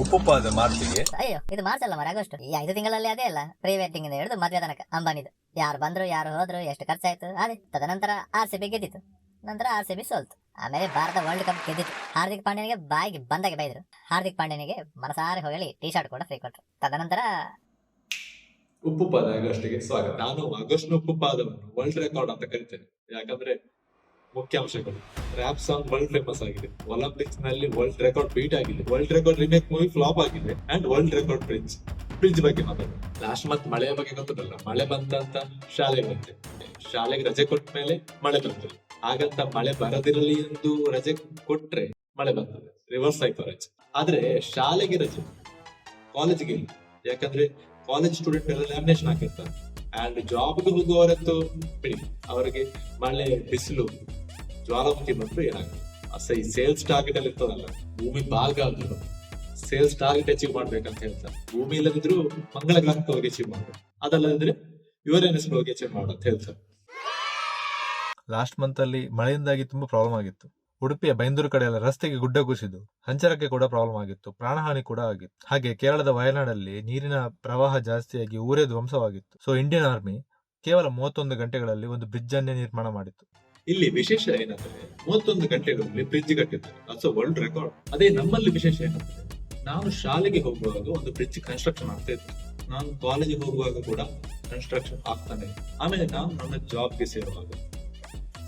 ಉಪ್ಪುಪ್ಪಾದ ಮಾರ್ಚಿಗೆ ಅಯ್ಯೋ ಇದು ಮಾರ್ಚ್ ಅಲ್ಲ ಮರ ಆಗಸ್ಟ್. ಈ 5 ತಿಂಗಳಲ್ಲಿ ಅದೇ ಅಲ್ಲ, ಪ್ರೀ ವೆಡ್ಡಿಂಗ್ ಇಂದ ಹಿಡಿದು ಮದ್ವೆ ತನಕ ಅಂಬಾನಿದು. ಯಾರು ಬಂದ್ರು ಯಾರು ಹೋದ್ರು ಎಷ್ಟು ಖರ್ಚಾಯ್ತು ಅದೇ. ತದನಂತರ RCB ಗೆದ್ದಿತ್ತು, ನಂತರ RCB ಸೋಲ್ತು. ಆಮೇಲೆ ಭಾರತ ವರ್ಲ್ಡ್ ಕಪ್ ಗೆದ್ದಿತ್ತು. ಹಾರ್ದಿಕ್ ಪಾಂಡ್ಯನಿಗೆ ಬಾಯಿಗೆ ಬಂದಾಗೆ ಬೈದ್ರು. ಹಾರ್ದಿಕ್ ಪಾಂಡ್ಯನಿಗೆ ಮನಸಾರೆ ಹೋಗಲಿ ಟೀ ಶರ್ಟ್ ಕೂಡ ಫ್ರೀ ಕೊಟ್ರು. ತದನಂತರ ಉಪ್ಪುಪಾದ ಆಗಸ್ಟ್ಗೆ ಸ್ವಾಗತ. ನಾನು ಆಗಸ್ಟ್ ಉಪ್ಪುಪಾದವನ್ನು ವರ್ಲ್ಡ್ ರೆಕಾರ್ಡ್ ಅಂತ ಕರಿತೇನೆ. ಯಾಕಂದ್ರೆ ಮುಖ್ಯಾಂಶಗಳು: ರ್ಯಾಪ್ ಸಾಂಗ್ ವರ್ಲ್ಡ್ ಫೇಮಸ್ ಆಗಿದೆ, ಒಲಿಂಪಿಕ್ಸ್ ನಲ್ಲಿ ವರ್ಲ್ಡ್ ರೆಕಾರ್ಡ್ ಬೀಟ್ ಆಗಿದೆ, world record remake movie flop ಆಗಿದೆ, ಅಂಡ್ ವರ್ಲ್ಡ್ ರೆಕಾರ್ಡ್ ಬ್ರಿಡ್ಜ್ ಬಗ್ಗೆ ಮಾತಾಡೋದು. ಲಾಸ್ಟ್ ಮಂತ್ ಮಳೆಯ ಬಗ್ಗೆ ಗೊತ್ತಲ್ಲ, ಮಳೆ ಬಂತಂತ ಶಾಲೆ ಬಂತೆ, ಶಾಲೆಗೆ ರಜೆ ಕೊಟ್ಟ ಮೇಲೆ ಮಳೆ ಬಂತು. ಹಾಗಂತ ಮಳೆ ಬರದಿರಲಿ ಎಂದು ರಜೆ ಕೊಟ್ರೆ ಮಳೆ ಬರ್ತದೆ, ರಿವರ್ಸ್ ಆಯ್ತು ರಜೆ. ಆದ್ರೆ ಶಾಲೆಗೆ ರಜೆ, ಕಾಲೇಜ್ಗೆ ಇಲ್ಲ. ಯಾಕಂದ್ರೆ ಕಾಲೇಜ್ ಸ್ಟೂಡೆಂಟ್ ಎಲ್ಲ ಲ್ಯಾಮಿನೇಷನ್ ಹಾಕಿರ್ತಾರೆ. ಅಂಡ್ ಜಾಬ್ಗೆ ಹೋಗುವವರಂತೂ ಬಿಡಿ, ಅವರಿಗೆ ಮಳೆ ಬಿಸಿಲು ಜ್ವಾಲಾಮುಖಿ ಬಂದ್ರು ಏನಾಗುತ್ತೆ. ಈ ಸೇಲ್ಸ್ ಟಾರ್ಗೆಟ್ ಅಲ್ಲಿ ಇರ್ತದಲ್ಲ, ಭೂಮಿ ಭಾಗ ಆದ್ರು ಸೇಲ್ಸ್ ಟಾರ್ಗೆಟ್ ಅಚೀವ್ ಮಾಡ್ಬೇಕಂತ ಹೇಳ್ತಾರೆ. ಭೂಮಿ ಇಲ್ಲದಿದ್ರು ಮಂಗಳ ಗ್ರಹಕ್ಕೆ ಹೋಗಿ ಅಚೀವ್ ಮಾಡ್ಬೇಕು, ಅದಲ್ಲದಿದ್ರೆ ಯುವರೇನಸ್ ಹೋಗಿ ಅಚೀವ್ ಮಾಡು ಅಂತ ಹೇಳ್ತಾರೆ. ಲಾಸ್ಟ್ ಮಂತ್ ಅಲ್ಲಿ ಮಳೆಯಿಂದಾಗಿ ತುಂಬಾ ಪ್ರಾಬ್ಲಮ್ ಆಗಿತ್ತು. ಉಡುಪಿಯ ಬೈಂದೂರು ಕಡೆ ಎಲ್ಲ ರಸ್ತೆಗೆ ಗುಡ್ಡ ಕುಸಿದು ಸಂಚಾರಕ್ಕೆ ಕೂಡ ಪ್ರಾಬ್ಲಮ್ ಆಗಿತ್ತು, ಪ್ರಾಣಹಾನಿ ಕೂಡ ಆಗಿತ್ತು. ಹಾಗೆ ಕೇರಳದ ವಯನಾಡಲ್ಲಿ ನೀರಿನ ಪ್ರವಾಹ ಜಾಸ್ತಿಯಾಗಿ ಊರೇ ಧ್ವಂಸವಾಗಿತ್ತು. ಸೊ ಇಂಡಿಯನ್ ಆರ್ಮಿ ಕೇವಲ 31 ಗಂಟೆಗಳಲ್ಲಿ ಒಂದು ಬ್ರಿಡ್ಜ್ ಅನ್ನೇ ನಿರ್ಮಾಣ ಮಾಡಿತ್ತು. ಇಲ್ಲಿ ವಿಶೇಷ ಏನಂದ್ರೆ 31 ಗಂಟೆಗಳಲ್ಲಿ ಬ್ರಿಡ್ಜ್ ಕಟ್ಟಿದ್ದಾರೆ, ಅದು ವರ್ಲ್ಡ್ ರೆಕಾರ್ಡ್. ಅದೇ ನಮ್ಮಲ್ಲಿ ವಿಶೇಷ ಏನಂದ್ರೆ, ನಾನು ಶಾಲೆಗೆ ಹೋಗುವಾಗ ಒಂದು ಬ್ರಿಡ್ಜ್ ಕನ್ಸ್ಟ್ರಕ್ಷನ್ ಆಗ್ತಾ ಇತ್ತು, ನಾನು ಕಾಲೇಜಿಗೆ ಹೋಗುವಾಗ ಕೂಡ ಕನ್ಸ್ಟ್ರಕ್ಷನ್ ಆಗ್ತಾನೆ ಇತ್ತು. ಆಮೇಲೆ ನಾನು ನನ್ನ ಜಾಬ್ಗೆ ಸೇರುವಾಗ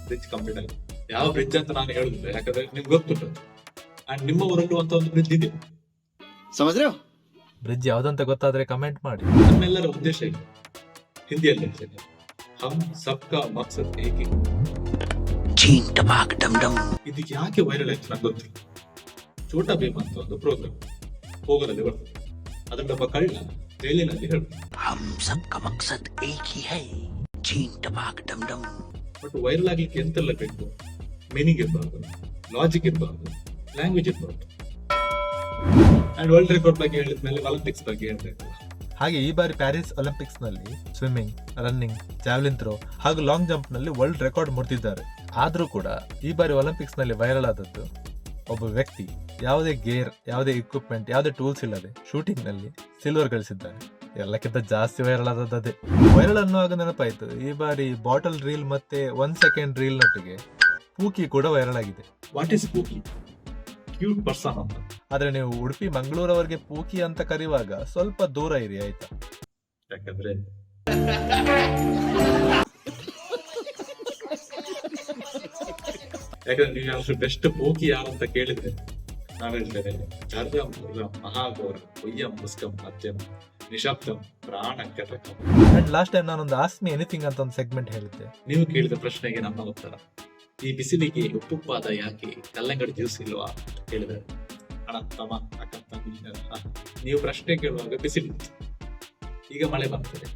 ಬ್ರಿಡ್ಜ್ ಕಂಪ್ಲೀಟ್ ಆಗಿದೆ. ಯಾವ ಬ್ರಿಡ್ಜ್ ಅಂತ ನಾನು ಹೇಳುದಿಲ್ಲ, ಯಾಕಂದ್ರೆ ನಿಮ್ಗೆ ಗೊತ್ತುಂಟು. ಅಂಡ್ ನಿಮ್ಮ ಊರಲ್ಲೂ ಅಂತ ಒಂದು ಬ್ರಿಡ್ಜ್ ಇದೆ. ಬ್ರಿಡ್ಜ್ ಯಾವ್ದಂತ ಗೊತ್ತಾದ್ರೆ ಕಮೆಂಟ್ ಮಾಡಿ. ನಮ್ಮೆಲ್ಲರ ಉದ್ದೇಶ ಇದೆ, ಹಿಂದಿಯಲ್ಲಿ ಹೇಳ್ತೇನೆ, ಹಮ್ ಸಬ್ಕಾ ಮಕ್ಸದ್ ಏಕೆ. ಇದು ಯಾಕೆ ವೈರಲ್ ಆಯ್ತು ನಂಗೆ ಗೊತ್ತಿಲ್ಲ. ಛೋಟಾ ಭೀಮ್ ಅಂತ ಒಂದು ಪ್ರೋಗ್ರಾಮ್ ಹೋಗೋದಲ್ಲಿ ಬರ್ತದೆ, ಅದ್ರಲ್ಲಿ ಒಬ್ಬ ಕಳ್ಳ ಜೈಲಿನಲ್ಲಿ ಹೇಳ್ತಾರೆ ಬಟ್ ವೈರಲ್ ಆಗ್ಲಿಕ್ಕೆ ಎಂತೆಲ್ಲ ಬೇಕು, ಮೀನಿಂಗ್ ಇರಬಾರ್ದು, ಲಾಜಿಕ್ ಇರಬಾರ್ದು, ಲ್ಯಾಂಗ್ವೇಜ್ ಇರಬಾರ್ದು. ಅಂಡ್ ವರ್ಲ್ಡ್ ರೆಕಾರ್ಡ್ ಬಗ್ಗೆ ಹೇಳಿದ್ಮೇಲೆ ಒಲಿಂಪಿಕ್ಸ್ ಬಗ್ಗೆ ಹೇಳ್ಬೇಕು. ಹಾಗೆ ಈ ಬಾರಿ ಪ್ಯಾರಿಸ್ ಒಲಿಂಪಿಕ್ಸ್ ನಲ್ಲಿ ಸ್ವಿಮ್ಮಿಂಗ್, ರನ್ನಿಂಗ್, ಜಾವ್ಲಿನ್ ಥ್ರೋ ಹಾಗೂ ಲಾಂಗ್ ಜಂಪ್ ನಲ್ಲಿ ವರ್ಲ್ಡ್ ರೆಕಾರ್ಡ್ ಮುರಿದಿದ್ದಾರೆ. ಆದ್ರೂ ಕೂಡ ಈ ಬಾರಿ ಒಲಿಂಪಿಕ್ಸ್ ನಲ್ಲಿ ವೈರಲ್ ಆದದ್ದು ಒಬ್ಬ ವ್ಯಕ್ತಿ ಯಾವುದೇ ಗೇರ್, ಯಾವುದೇ ಇಕ್ವಿಪ್ಮೆಂಟ್, ಯಾವುದೇ ಟೂಲ್ಸ್ ಇಲ್ಲದೆ ಶೂಟಿಂಗ್ ನಲ್ಲಿ ಸಿಲ್ವರ್ ಗಳಿಸಿದ್ದಾರೆ. ಎಲ್ಲಕ್ಕಿಂತ ಜಾಸ್ತಿ ವೈರಲ್ ಆದದ್ದು ಅದೇ. ವೈರಲ್ ಅನ್ನುವಾಗ ನೆನಪಾಯ್ತು, ಈ ಬಾರಿ ಬಾಟಲ್ ರೀಲ್ ಮತ್ತೆ 1 ಸೆಕೆಂಡ್ ರೀಲ್ ನೊಟ್ಟಿಗೆ ಪೂಕಿ ಕೂಡ ವೈರಲ್ ಆಗಿದೆ. What is pookie? Cute person ಅಂತ. ಆದ್ರೆ ನೀವು ಉಡುಪಿ ಮಂಗಳೂರವರೆಗೆ ಪೂಕಿ ಅಂತ ಕರೆಯುವಾಗ ಸ್ವಲ್ಪ ದೂರ ಇರಿ ಆಯ್ತಾ. ಯಾಕಂದ್ರೆ ನೀವು ಬೆಸ್ಟ್ ಪೂಕಿ ಯಾರಂತ ಕೇಳಿದ್ರೆ ನಾವ್ ಹೇಳ್ತೇವೆ ಚರ್ರಂ ಮುರ್ರಂ ಮಹಾಘೋರ ಒಯ್ಯಂ ಮುಸ್ಕಂ ಮಧ್ಯಂ ನಿಶಬ್ದಂ ಪ್ರಾಣಕಟಕಂ. ಅಂಡ್ ಲಾಸ್ಟ್ ಟೈಮ್ ನಾನೊಂದು ಆಸ್ಕ್ ಮಿ ಎನಿಥಿಂಗ್ ಅಂತ ಒಂದು ಸೆಗ್ಮೆಂಟ್ ಹೇಳಿದ್ದೆ. ನೀವು ಕೇಳಿದ ಪ್ರಶ್ನೆಗೆ ನಮ್ಮ ಉತ್ತರ: ಈ ಬಿಸಿಲಿಗೆ ಉಪ್ಪುಪ್ಪಾದ ಯಾಕೆ, ಕಲ್ಲಂಗಡಿ ಜ್ಯೂಸ್ ಇಲ್ವಾ ಅಂತ ಕೇಳಿದರೆ, ಅಣ್ಣ ತಮ್ಮ ಅಕ್ಕ ತಂಗಿ, ನೀವು ಪ್ರಶ್ನೆ ಕೇಳುವಾಗ ಬಿಸಿಲಿತ್ತು, ಈಗ ಮಳೆ ಬರ್ತದೆ,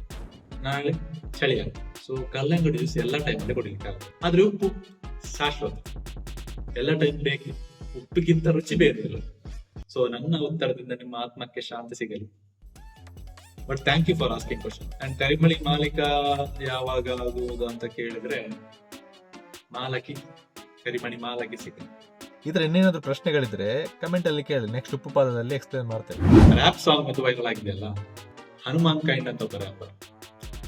ನಾಳೆ ಚಳಿ ಆಗುತ್ತೆ. ಸೊ ಕಲ್ಲಂಗಡಿ ಜ್ಯೂಸ್ ಎಲ್ಲ ಟೈಮಲ್ಲಿ ಕುಡಿಲಿಕ್ಕೆ ಆಗುತ್ತೆ. ಆದ್ರೆ ಉಪ್ಪು ಶಾಶ್ವತ, ಎಲ್ಲ ಟೈಮ್ ಬೇಕು. ಉಪ್ಪಿಗಿಂತ ರುಚಿ ಬೇರೆ ಇಲ್ಲ. ಸೊ ನನ್ನ ಉತ್ತರದಿಂದ ನಿಮ್ಮ ಆತ್ಮಕ್ಕೆ ಶಾಂತಿ ಸಿಗಲಿ. But thank you for asking question. And ಕರಿಮಳಿ ಮಾಲೀಕ ಯಾವಾಗ ಆಗುವುದು ಅಂತ ಕೇಳಿದ್ರೆ, ಕರಿಮಣಿ ಮಾಲಕಿ ಸಿಗ. ಇದ್ರ ಇನ್ನೇನಾದ್ರೂ ಪ್ರಶ್ನೆಗಳಿದ್ರೆ ಕಮೆಂಟ್ ಅಲ್ಲಿ ಕೇಳಿ, ನೆಕ್ಸ್ಟ್ ಉಪ್ಪುಪಾದದಲ್ಲಿ ಎಕ್ಸ್ಪ್ಲೇನ್ ಮಾಡ್ತೇವೆ. ರ್ಯಾಪ್ ಸಾಂಗ್ ಅದು ವೈರಲ್ ಆಗಿದೆ ಅಲ್ಲ, ಹನುಮಾನ್ ಕೈಂಡ್ ಅಂತ ಒಬ್ಬ ರ್ಯಾಪರ್,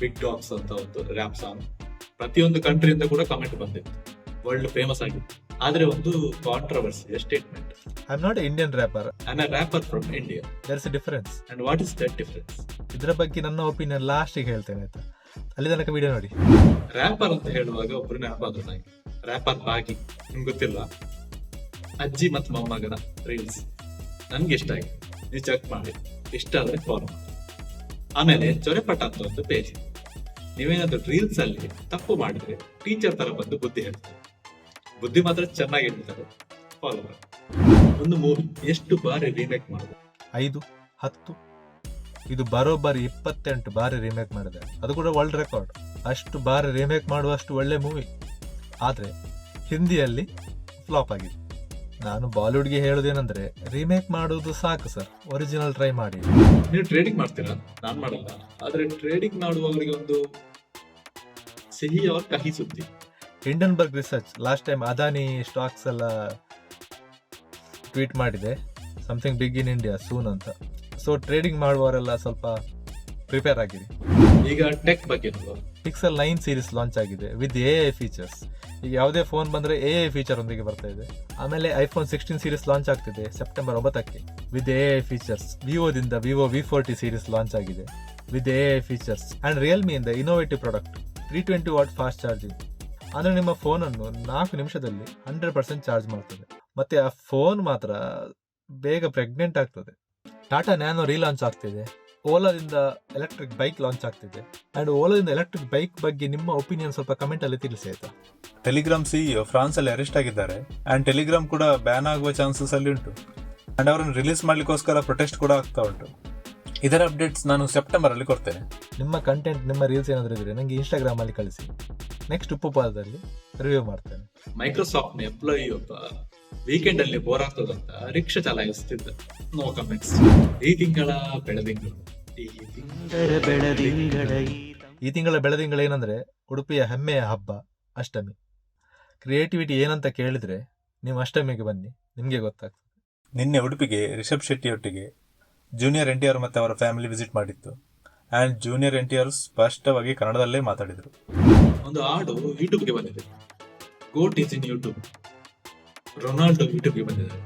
ಬಿಗ್ ಡಾಗ್ಸ್ ಅಂತ ಒಂದು ರ್ಯಾಪ್ ಸಾಂಗ್ ಪ್ರತಿಯೊಂದು ಕಂಟ್ರಿಯಿಂದ ಕೂಡ ಕಮೆಂಟ್ ಬಂದಿತ್ತು, ವರ್ಲ್ಡ್ ಫೇಮಸ್ ಆಗಿತ್ತು. ಆದ್ರೆ ಒಂದು controversy statement: I am not Indian rapper, I am a rapper from India. There is a difference. And what is that difference? ಇದರ ಬಗ್ಗೆ ನನ್ನ ಒಪಿನಿಯನ್ ಲಾಸ್ಟಿಗೆ ಹೇಳ್ತೇನೆ ಆಯ್ತಾ, ಅಲ್ಲಿ ತನಕ ವಿಡಿಯೋ ನೋಡಿ. ರ್ಯಾಪರ್ ಅಂತ ಹೇಳುವಾಗ ಒಬ್ರು ನೆನಪಾದ್ರು ನನಗೆ, ರ್ಯಾಪರ್ ಬಾಗಿ. ನಿಮ್ಗೆ ಗೊತ್ತಿಲ್ಲ, ಅಜ್ಜಿ ಮತ್ತು ಮೊಮ್ಮಗನ ರೀಲ್ಸ್ ನನ್ಗೆ ಇಷ್ಟ ಆಗಿದೆ, ನೀವು ಚೆಕ್ ಮಾಡಿ, ಇಷ್ಟ ಆದ್ರೆ ಫಾಲೋ ಮಾಡಿ. ಆಮೇಲೆ ಚೊರೆಪಟ ಅಂತ ಒಂದು ಪೇಜ್, ನೀವೇನಾದ್ರೂ ರೀಲ್ಸ್ ಅಲ್ಲಿ ತಪ್ಪು ಮಾಡಿದ್ರೆ ಟೀಚರ್ ತರ ಬಂದು ಬುದ್ಧಿ ಹೇಳ್ತಾರೆ, ಬುದ್ಧಿ ಮಾತ್ರ ಚೆನ್ನಾಗಿ ಹೇಳ್ತಾರೆ, ಫಾಲೋ ಮಾಡಿ. ಒಂದು ಮೂವಿ ಎಷ್ಟು ಬಾರಿ ರೀಮೇಕ್ ಮಾಡಿದೆ? 5, 10, ಇದು ಬರೋಬ್ಬರಿ 28 ಬಾರಿ ರೀಮೇಕ್ ಮಾಡಿದೆ, ಅದು ಕೂಡ ವರ್ಲ್ಡ್ ರೆಕಾರ್ಡ್. ಅಷ್ಟು ಬಾರಿ ರೀಮೇಕ್ ಮಾಡುವಷ್ಟು ಒಳ್ಳೆ ಮೂವಿ, ಆದ್ರೆ ಹಿಂದಿಯಲ್ಲಿ ಫ್ಲಾಪ್ ಆಗಿದೆ. ನಾನು ಬಾಲಿವುಡ್ಗೆ ಹೇಳೋದೇನಂದ್ರೆ, ರೀಮೇಕ್ ಮಾಡುವುದು ಸಾಕು ಸರ್, ಒರಿಜಿನಲ್ ಟ್ರೈ ಮಾಡಿ. ನೀವು ಟ್ರೇಡಿಂಗ್ ಮಾಡ್ತೀರಾ? ನಾನ್ ಮಾಡಲ್ಲ. ಆದ್ರೆ ಟ್ರೇಡಿಂಗ್ ಮಾಡುವವರಿಗೆ ಒಂದು ಸಿಹಿ ಅವ್ರ ಕಹಿ ಸುದ್ದಿ. Hindenburg research last time Adani stocks ಎಲ್ಲ ಟ್ವೀಟ್ ಮಾಡಿದೆ, something big in India soon ಅಂತ. ಸೊ ಟ್ರೇಡಿಂಗ್ ಮಾಡುವವರೆಲ್ಲ ಸ್ವಲ್ಪ ಪ್ರಿಪೇರ್ ಆಗಿರಿ. ಈಗ ಟೆಕ್ ಬಗ್ಗೆ ನೋಡುವ. ಪಿಕ್ಸೆಲ್ 9 ಸೀರೀಸ್ ಲಾಂಚ್ ಆಗಿದೆ ವಿತ್ AI ಫೀಚರ್ಸ್. ಈಗ ಯಾವುದೇ ಫೋನ್ ಬಂದ್ರೆ AI ಫೀಚರ್ ಒಂದಿಗೆ ಬರ್ತಾ ಇದೆ. ಆಮೇಲೆ ಐಫೋನ್ 16 ಸೀರೀಸ್ ಲಾಂಚ್ ಆಗ್ತಿದೆ ಸೆಪ್ಟೆಂಬರ್ 9ಕ್ಕೆ ವಿತ್ AI ಫೀಚರ್ಸ್. ವಿವೋದಿಂದ ವಿವೋ V40 ಸೀರೀಸ್ ಲಾಂಚ್ ಆಗಿದೆ with AI features. And Realme ಇಂದ innovative product 320 watt fast charging. ಅಂದ್ರೆ ನಿಮ್ಮ ಫೋನ್ ಅನ್ನು 4 ನಿಮಿಷದಲ್ಲಿ 100% ಚಾರ್ಜ್ ಮಾಡ್ತದೆ. ಮತ್ತೆ ಆ ಫೋನ್ ಮಾತ್ರ ಬೇಗ ಪ್ರೆಗ್ನೆಂಟ್ ಆಗ್ತದೆ. ಟಾಟಾ ನ್ಯಾನೋ ರೀಲಾಂಚ್ ಆಗ್ತಿದೆ. ಓಲಾದಿಂದ ಎಲೆಕ್ಟ್ರಿಕ್ ಬೈಕ್ ಲಾಂಚ್ ಆಗ್ತಿದೆ. ಅಂಡ್ ಓಲಾದಿಂದ ಎಲೆಕ್ಟ್ರಿಕ್ ಬೈಕ್ ಬಗ್ಗೆ ನಿಮ್ಮ ಒಪಿನಿಯನ್ ಸ್ವಲ್ಪ ಕಮೆಂಟ್ ಅಲ್ಲಿ ತಿಳಿಸಿ ಆಯ್ತಾ. ಟೆಲಿಗ್ರಾಮ್ ಸಿಇಒ ಫ್ರಾನ್ಸ್ ಅಲ್ಲಿ ಅರೆಸ್ಟ್ ಆಗಿದ್ದಾರೆ. ಅಂಡ್ ಟೆಲಿಗ್ರಾಮ್ ಕೂಡ ಬ್ಯಾನ್ ಆಗುವ ಚಾನ್ಸಸ್ ಅಲ್ಲಿ ಉಂಟು. ಅಂಡ್ ಅವರನ್ನು ರಿಲೀಸ್ ಮಾಡ್ಲಿಕ್ಕೋಸ್ಕರ ಪ್ರೊಟೆಸ್ಟ್ ಕೂಡ ಆಗ್ತಾ ಉಂಟು. ಇದರ ಅಪ್ಡೇಟ್ಸ್ ನಾನು ಸೆಪ್ಟೆಂಬರ್ ಅಲ್ಲಿ ಕೊಡ್ತೇನೆ. ನಿಮ್ಮ ಕಂಟೆಂಟ್, ನಿಮ್ಮ ರೀಲ್ಸ್ ಏನಾದರೂ ಇದ್ರೆ ನನಗೆ ಇನ್ಸ್ಟಾಗ್ರಾಮ್ ಅಲ್ಲಿ ಕಳಿಸಿ. ನೆಕ್ಸ್ಟ್ ಉಪುಪಾದದಲ್ಲಿ ರಿವ್ಯೂ ಮಾಡ್ತೇನೆ. ಮೈಕ್ರೋಸಾಫ್ಟ್ ನ ಎಂಪ್ಲಾಯಿ ಒಬ್ಬ ವೀಕೆಂಡ್ ಅಲ್ಲಿ ಬೋರ್ ಆಗ್ತದಂತ ರಿಕ್ಷಾ ಚಲಾಯಿಸುತ್ತಿದ್ದ. No comments. ಈ ತಿಂಗಳ ಬೆಳದಿಂಗಳು. ಈ ತಿಂಗಳ ಬೆಳದಿಂಗಳು ಏನಂದ್ರೆ ಉಡುಪಿಯ ಹೆಮ್ಮೆಯ ಹಬ್ಬ ಅಷ್ಟಮಿ. ಕ್ರಿಯೇಟಿವಿಟಿ ಏನಂತ ಕೇಳಿದ್ರೆ ನೀವು ಅಷ್ಟಮಿಗೆ ಬನ್ನಿ, ನಿಮ್ಗೆ ಗೊತ್ತಾಗ್ತದೆ. ನಿನ್ನೆ ಉಡುಪಿಗೆ ರಿಷಬ್ ಶೆಟ್ಟಿ ಒಟ್ಟಿಗೆ ಜೂನಿಯರ್ NTR ಮತ್ತೆ ಅವರ ಫ್ಯಾಮಿಲಿ ವಿಸಿಟ್ ಮಾಡಿತ್ತು. ಅಂಡ್ ಜೂನಿಯರ್ NTR ಸ್ಪಷ್ಟವಾಗಿ ಕನ್ನಡದಲ್ಲೇ ಮಾತಾಡಿದ್ರು. ಒಂದು ಹಾಡು ಯೂಟ್ಯೂಬ್ಗೆ ಬಂದಿದೆ. ಗೋಟ್ ಇಸ್ ಇನ್ ಯೂಟ್ಯೂಬ್. ರೊನಾಲ್ಡೋ ಯೂಟ್ಯೂಬ್ಗೆ ಬಂದಿದ್ದಾರೆ.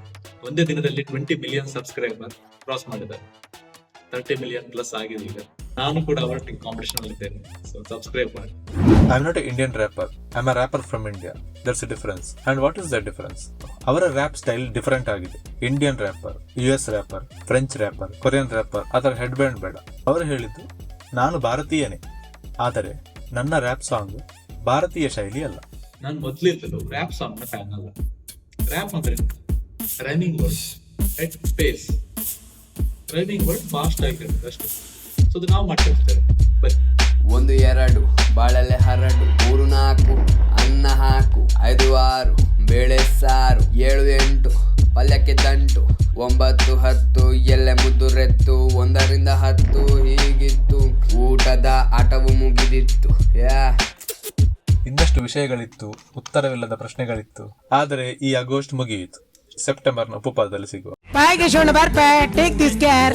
ಒಂದೇ ದಿನದಲ್ಲಿ 20 ಮಿಲಿಯನ್ ಸಬ್ಸ್ಕ್ರೈಬರ್ ಕ್ರಾಸ್ ಮಾಡಿದ್ದಾರೆ. 30 ಮಿಲಿಯನ್ ಪ್ಲಸ್ ಆಗಿದೆ ಈಗ. ನಾನು ಕೂಡ ಅವರೊಟ್ಟಿಗೆ ಕಾಂಪಿಟೇಷನ್ ಅಲ್ಲಿ ಇದ್ದೇನೆ. ಸೊ ಸಬ್ಸ್ಕ್ರೈಬ್ ಮಾಡಿ. I am not A Indian rapper. I am a wrapper from India. That's A difference. And what is that difference? ಅವರ ರ್ಯಾಪ್ ಸ್ಟೈಲ್ ಡಿಫರೆಂಟ್ ಆಗಿದೆ. Indian wrapper, US wrapper, French wrapper, Korean wrapper ಅದರ head band ಬೇಡ. ಅವರು ಹೇಳಿದ್ದು ನಾನು ಭಾರತೀಯನೇ, ಆದರೆ ನನ್ನ rap song ಭಾರತೀಯ ಶೈಲಿ ಅಲ್ಲ. ನಾನು ಮೊದಲಿದ್ದಲು ರ್ಯಾಪ್ ಸಾಂಗ್ ನ ಫ್ಯಾನ್ ಅಲ್ಲ. ರ್ಯಾಪ್ ಅಂದ್ರೆ ರೈಮಿಂಗ್ ವರ್ಡ್ಸ್ ಎಟ್ ಪೇಸ್. ರೈಮಿಂಗ್ ವರ್ಡ್ ಫಾಸ್ಟ್ ಆಗಿರುತ್ತೆ ಅಷ್ಟೇ. ಸೊ ಅದು ನಾವು ಮಾಡ್ತಿರ್ತೇವೆ. ಬನ್ನಿ. 1 2 ಬಾಳೆಲೆ ಹರಡು 3 4 ಅನ್ನ ಹಾಕು 5 6 ಬೇಳೆ ಸಾರು 7 8 ಪಲ್ಯಕ್ಕೆ ದಂಟು 9 10 ಎಲೆ ಮುದ್ದು ರೆತ್ತು 1 ರಿಂದ 10 ಹೀಗಿತ್ತು ಊಟದ ಆಟವು ಮುಗಿದಿತ್ತು. ಇನ್ನಷ್ಟು ವಿಷಯಗಳಿತ್ತು, ಉತ್ತರವಿಲ್ಲದ ಪ್ರಶ್ನೆಗಳಿತ್ತು. ಆದರೆ ಈ ಆಗಸ್ಟ್ ಮುಗಿಯಿತು. ಸೆಪ್ಟೆಂಬರ್ನ ಉಪಪಾದದಲ್ಲಿ ಸಿಗುವ. Bye, Kishore. Take this care.